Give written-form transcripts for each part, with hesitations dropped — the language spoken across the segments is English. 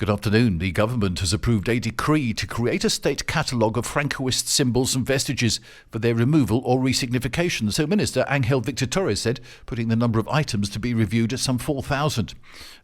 Good afternoon. The government has approved a decree to create a state catalogue of Francoist symbols and vestiges for their removal or resignification, so Minister Angel Victor Torres said, putting the number of items to be reviewed at some 4,000.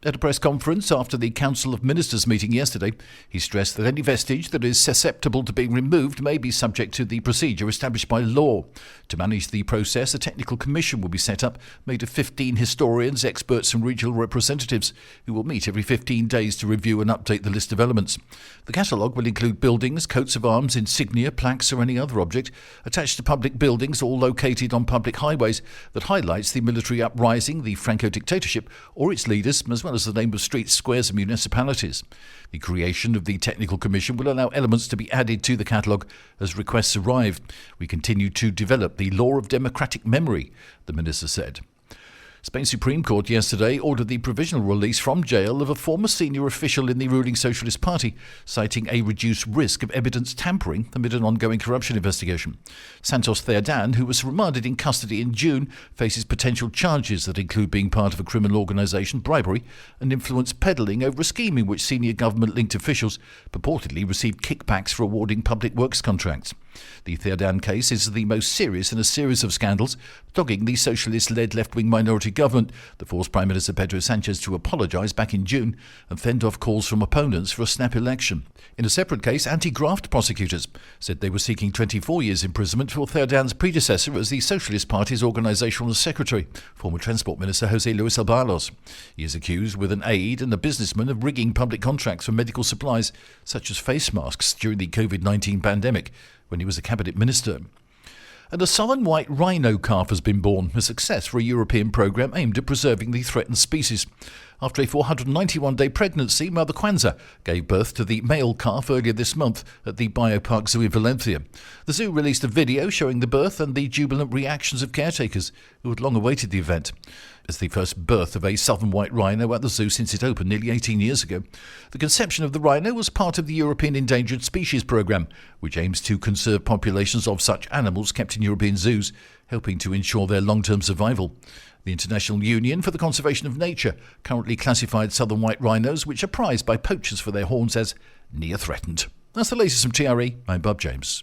At a press conference after the Council of Ministers meeting yesterday, he stressed that any vestige that is susceptible to being removed may be subject to the procedure established by law. To manage the process, a technical commission will be set up, made of 15 historians, experts and regional representatives, who will meet every 15 days to review and update the list of elements. The catalogue will include buildings, coats of arms, insignia, plaques or any other object attached to public buildings or located on public highways that highlights the military uprising, the Franco dictatorship or its leaders, as well as the name of streets, squares and municipalities. The creation of the technical commission will allow elements to be added to the catalogue as requests arrive. We continue to develop the law of democratic memory, the minister said. Spain's Supreme Court yesterday ordered the provisional release from jail of a former senior official in the ruling Socialist Party, citing a reduced risk of evidence tampering amid an ongoing corruption investigation. Santos Cerdan, who was remanded in custody in June, faces potential charges that include being part of a criminal organisation, bribery and influence peddling over a scheme in which senior government-linked officials purportedly received kickbacks for awarding public works contracts. The Cerdan case is the most serious in a series of scandals, dogging the socialist-led left-wing minority government that forced Prime Minister Pedro Sanchez to apologise back in June and fend off calls from opponents for a snap election. In a separate case, anti-graft prosecutors said they were seeking 24 years imprisonment for Cerdan's predecessor as the Socialist Party's organisational secretary, former Transport Minister José Luis Ábalos. He is accused with an aide and a businessman of rigging public contracts for medical supplies, such as face masks, during the COVID-19 pandemic, when he was a cabinet minister. And a southern white rhino calf has been born, a success for a European programme aimed at preserving the threatened species. After a 491-day pregnancy, Mother Kwanzaa gave birth to the male calf earlier this month at the Biopark Zoo in Valencia. The zoo released a video showing the birth and the jubilant reactions of caretakers who had long awaited the event. It's the first birth of a southern white rhino at the zoo since it opened nearly 18 years ago. The conception of the rhino was part of the European Endangered Species Programme, which aims to conserve populations of such animals kept in European zoos, helping to ensure their long-term survival. The International Union for the Conservation of Nature currently classified southern white rhinos, which are prized by poachers for their horns, as near threatened. That's the latest from TRE. I'm Bob James.